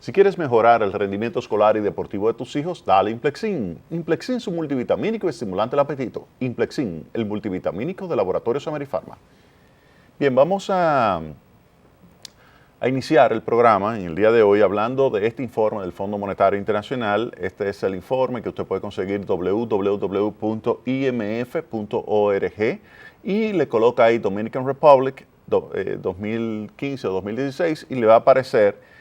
Si quieres mejorar el rendimiento escolar y deportivo de tus hijos, dale Implexin. Implexin es un multivitamínico y estimulante del apetito. Implexin, el multivitamínico de Laboratorios Amerifarma. Bien, vamos a iniciar el programa en el día de hoy hablando de este informe del Fondo Monetario Internacional. Este es el informe que usted puede conseguir en www.imf.org y le coloca ahí Dominican Republic 2015 o 2016 y le va a aparecer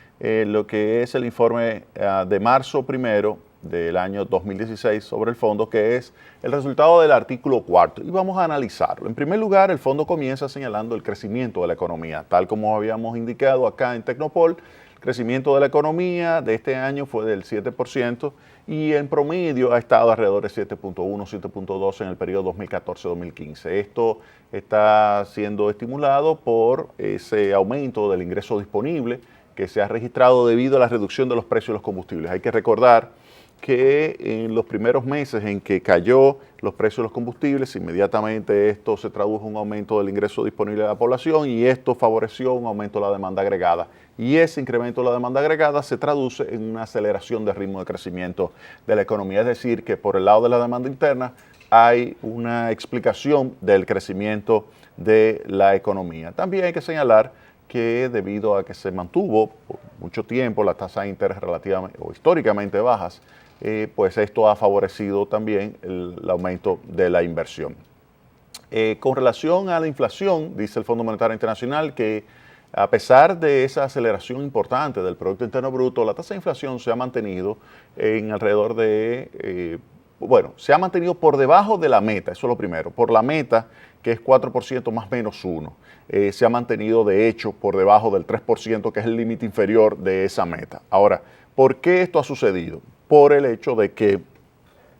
lo que es el informe de marzo 1 del año 2016 sobre el fondo, que es el resultado del artículo 4. Y vamos a analizarlo. En primer lugar, el fondo comienza señalando el crecimiento de la economía. Tal como habíamos indicado acá en Tecnopol, el crecimiento de la economía de este año fue del 7% y en promedio ha estado alrededor de 7.1, 7.2 en el periodo 2014-2015. Esto está siendo estimulado por ese aumento del ingreso disponible que se ha registrado debido a la reducción de los precios de los combustibles. Hay que recordar que en los primeros meses en que cayó los precios de los combustibles, inmediatamente esto se tradujo en un aumento del ingreso disponible de la población y esto favoreció un aumento de la demanda agregada. Y ese incremento de la demanda agregada se traduce en una aceleración del ritmo de crecimiento de la economía. Es decir, que por el lado de la demanda interna hay una explicación del crecimiento de la economía. También hay que señalar que debido a que se mantuvo por mucho tiempo la tasa de interés relativamente o históricamente bajas, pues esto ha favorecido también el aumento de la inversión. Con relación a la inflación, dice el Fondo Monetario Internacional que a pesar de esa aceleración importante del Producto Interno Bruto, la tasa de inflación se ha mantenido en alrededor de, se ha mantenido por debajo de la meta, eso es lo primero, por la meta que es 4% más menos 1. Se ha mantenido de hecho por debajo del 3%, que es el límite inferior de esa meta. Ahora, ¿por qué esto ha sucedido? Por el hecho de que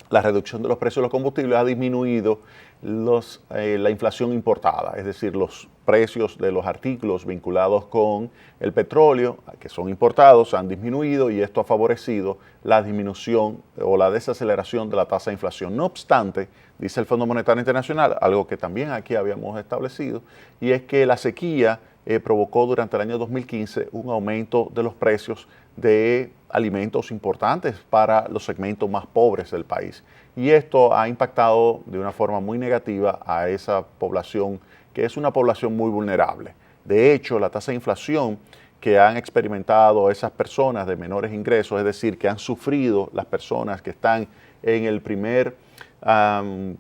la reducción de los precios de los combustibles ha disminuido la inflación importada, es decir, los precios de los artículos vinculados con el petróleo, que son importados, han disminuido y esto ha favorecido la disminución o la desaceleración de la tasa de inflación. No obstante, dice el Fondo Monetario Internacional, algo que también aquí habíamos establecido, y es que la sequía provocó durante el año 2015 un aumento de los precios de alimentos importantes para los segmentos más pobres del país. Y esto ha impactado de una forma muy negativa a esa población, que es una población muy vulnerable. De hecho, la tasa de inflación que han experimentado esas personas de menores ingresos, es decir, que han sufrido las personas que están en el primer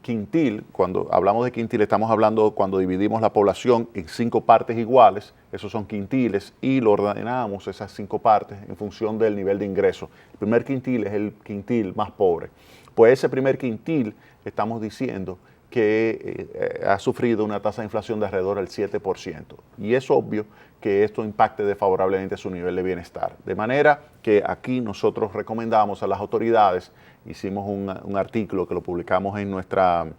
quintil. Cuando hablamos de quintil estamos hablando cuando dividimos la población en 5 partes iguales, esos son quintiles, y lo ordenamos esas 5 partes en función del nivel de ingreso. El primer quintil es el quintil más pobre. Pues ese primer quintil estamos diciendo que ha sufrido una tasa de inflación de alrededor del 7%. Y es obvio que esto impacte desfavorablemente su nivel de bienestar. De manera que aquí nosotros recomendamos a las autoridades, hicimos un artículo que lo publicamos en nuestro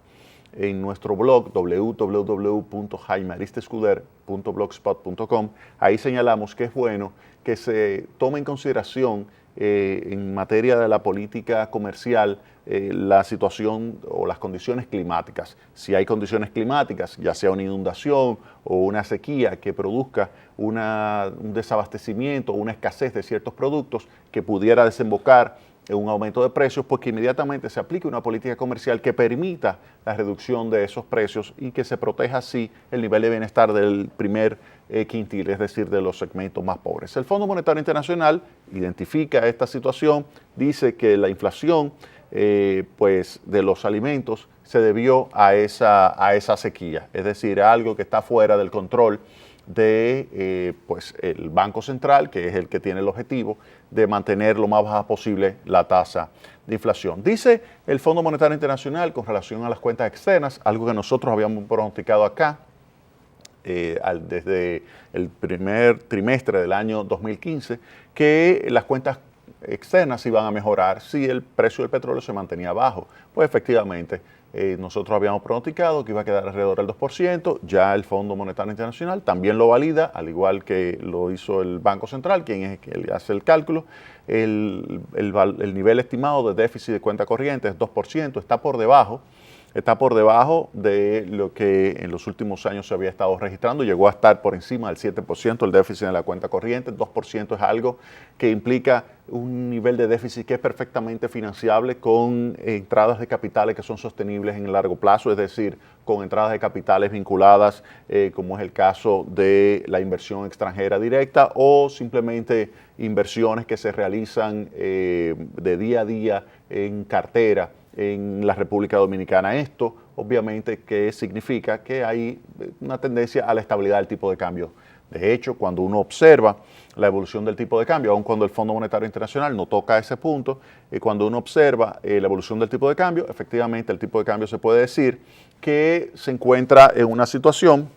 blog www.jaimearistescuder.blogspot.com. Ahí señalamos que es bueno que se tome en consideración en materia de la política comercial la situación o las condiciones climáticas. Si hay condiciones climáticas, ya sea una inundación o una sequía que produzca un desabastecimiento o una escasez de ciertos productos que pudiera desembocar en un aumento de precios, pues que inmediatamente se aplique una política comercial que permita la reducción de esos precios y que se proteja así el nivel de bienestar del primer quintil, es decir, de los segmentos más pobres. El Fondo Monetario Internacional identifica esta situación, dice que la inflación de los alimentos se debió a esa sequía, es decir, a algo que está fuera del control de el Banco Central, que es el que tiene el objetivo de mantener lo más baja posible la tasa de inflación. Dice el Fondo Monetario Internacional con relación a las cuentas externas, algo que nosotros habíamos pronosticado acá desde el primer trimestre del año 2015, que las cuentas externas iban a mejorar si el precio del petróleo se mantenía bajo. Pues efectivamente, nosotros habíamos pronosticado que iba a quedar alrededor del 2%, ya el Fondo Monetario Internacional también lo valida, al igual que lo hizo el Banco Central, quien es el que hace el cálculo. El nivel estimado de déficit de cuenta corriente es 2%, está por debajo está por debajo de lo que en los últimos años se había estado registrando. Llegó a estar por encima del 7% el déficit de la cuenta corriente. El 2% es algo que implica un nivel de déficit que es perfectamente financiable con entradas de capitales que son sostenibles en el largo plazo, es decir, con entradas de capitales vinculadas, como es el caso de la inversión extranjera directa o simplemente inversiones que se realizan de día a día en cartera en la República Dominicana. Esto obviamente que significa que hay una tendencia a la estabilidad del tipo de cambio. De hecho, cuando uno observa la evolución del tipo de cambio, aun cuando el Fondo Monetario Internacional no toca ese punto, cuando uno observa la evolución del tipo de cambio, efectivamente el tipo de cambio se puede decir que se encuentra en una situación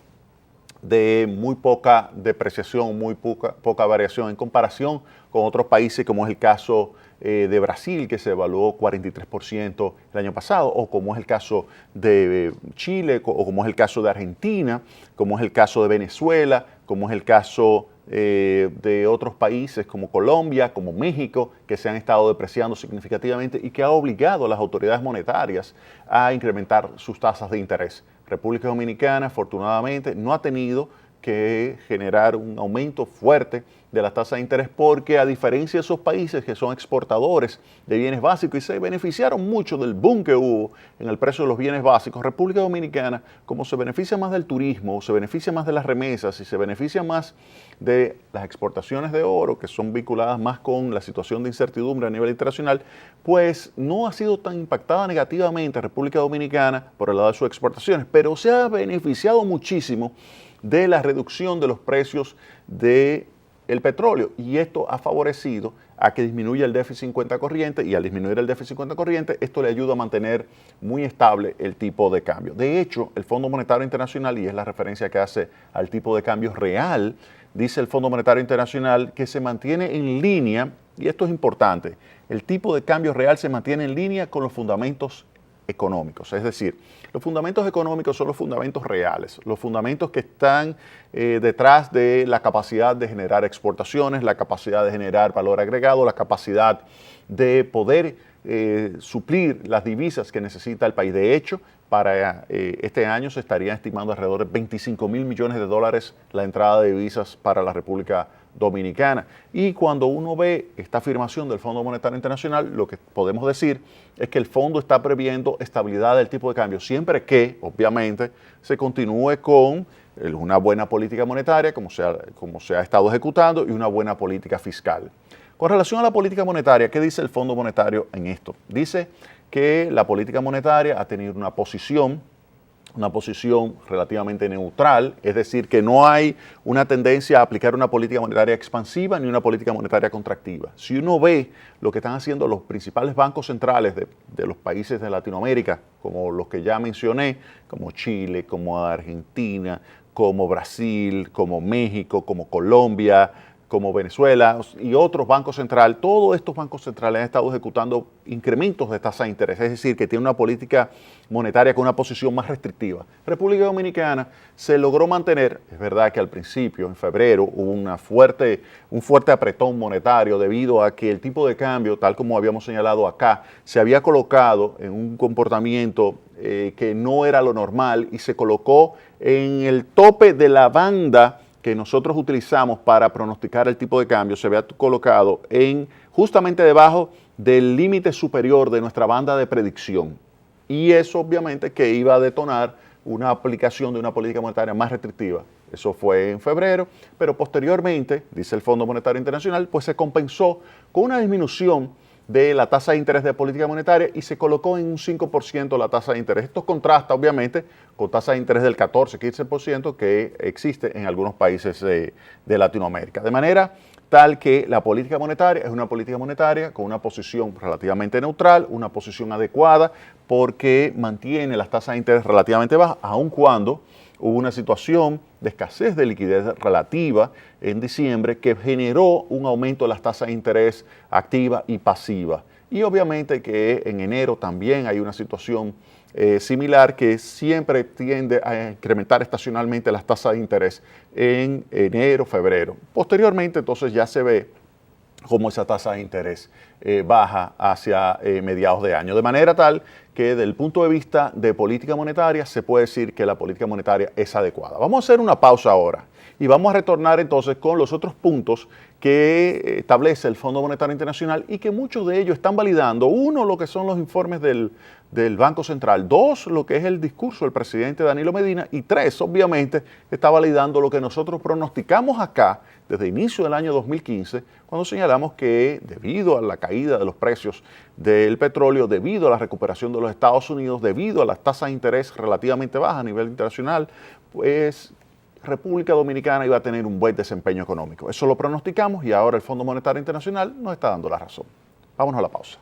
de muy poca depreciación, muy poca variación en comparación con otros países, como es el caso de Brasil, que se evaluó 43% el año pasado, o como es el caso de Chile, o como es el caso de Argentina, como es el caso de Venezuela, como es el caso de otros países como Colombia, como México, que se han estado depreciando significativamente y que ha obligado a las autoridades monetarias a incrementar sus tasas de interés. República Dominicana, afortunadamente, no ha tenido que generar un aumento fuerte de las tasas de interés porque, a diferencia de esos países que son exportadores de bienes básicos y se beneficiaron mucho del boom que hubo en el precio de los bienes básicos, República Dominicana, como se beneficia más del turismo, se beneficia más de las remesas y se beneficia más de las exportaciones de oro, que son vinculadas más con la situación de incertidumbre a nivel internacional, pues no ha sido tan impactada negativamente República Dominicana por el lado de sus exportaciones, pero se ha beneficiado muchísimo de la reducción de los precios del petróleo, y esto ha favorecido a que disminuya el déficit en cuenta corriente, y al disminuir el déficit en cuenta corriente, esto le ayuda a mantener muy estable el tipo de cambio. De hecho, el Fondo Monetario Internacional, y es la referencia que hace al tipo de cambio real, dice el Fondo Monetario Internacional que se mantiene en línea, y esto es importante, el tipo de cambio real se mantiene en línea con los fundamentos económicos. Es decir, los fundamentos económicos son los fundamentos reales, los fundamentos que están detrás de la capacidad de generar exportaciones, la capacidad de generar valor agregado, la capacidad de poder suplir las divisas que necesita el país. De hecho, para este año se estaría estimando alrededor de 25.000 millones de dólares la entrada de divisas para la República Dominicana. Y cuando uno ve esta afirmación del Fondo Monetario Internacional, lo que podemos decir es que el fondo está previendo estabilidad del tipo de cambio, siempre que, obviamente, se continúe con una buena política monetaria, como se ha estado ejecutando, y una buena política fiscal. Con relación a la política monetaria, ¿qué dice el Fondo Monetario en esto? Dice que la política monetaria ha tenido una posición relativamente neutral, es decir, que no hay una tendencia a aplicar una política monetaria expansiva ni una política monetaria contractiva. Si uno ve lo que están haciendo los principales bancos centrales de los países de Latinoamérica, como los que ya mencioné, como Chile, como Argentina, como Brasil, como México, como Colombia, como Venezuela y otros bancos centrales, todos estos bancos centrales han estado ejecutando incrementos de tasa de interés, es decir, que tiene una política monetaria con una posición más restrictiva. República Dominicana se logró mantener, es verdad que al principio, en febrero, hubo un fuerte apretón monetario debido a que el tipo de cambio, tal como habíamos señalado acá, se había colocado en un comportamiento que no era lo normal y se colocó en el tope de la banda que nosotros utilizamos para pronosticar el tipo de cambio. Se había colocado justamente debajo del límite superior de nuestra banda de predicción. Y eso obviamente que iba a detonar una aplicación de una política monetaria más restrictiva. Eso fue en febrero, pero posteriormente, dice el Fondo Monetario Internacional, pues se compensó con una disminución de la tasa de interés de política monetaria y se colocó en un 5% la tasa de interés. Esto contrasta obviamente con tasas de interés del 14-15% que existe en algunos países de Latinoamérica. De manera tal que la política monetaria es una política monetaria con una posición relativamente neutral, una posición adecuada, porque mantiene las tasas de interés relativamente bajas, aun cuando hubo una situación de escasez de liquidez relativa en diciembre que generó un aumento de las tasas de interés activa y pasiva. Y obviamente que en enero también hay una situación similar que siempre tiende a incrementar estacionalmente las tasas de interés en enero, febrero. Posteriormente entonces ya se ve cómo esa tasa de interés baja hacia mediados de año. De manera tal que desde el punto de vista de política monetaria se puede decir que la política monetaria es adecuada. Vamos a hacer una pausa ahora y vamos a retornar entonces con los otros puntos que establece el Fondo Monetario Internacional y que muchos de ellos están validando. Uno, lo que son los informes del Banco Central. Dos, lo que es el discurso del presidente Danilo Medina. Y tres, obviamente, está validando lo que nosotros pronosticamos acá desde el inicio del año 2015, cuando señalamos que debido a la caída de los precios del petróleo, debido a la recuperación de los Estados Unidos, debido a las tasas de interés relativamente bajas a nivel internacional, pues República Dominicana iba a tener un buen desempeño económico. Eso lo pronosticamos y ahora el Fondo Monetario Internacional nos está dando la razón. Vámonos a la pausa.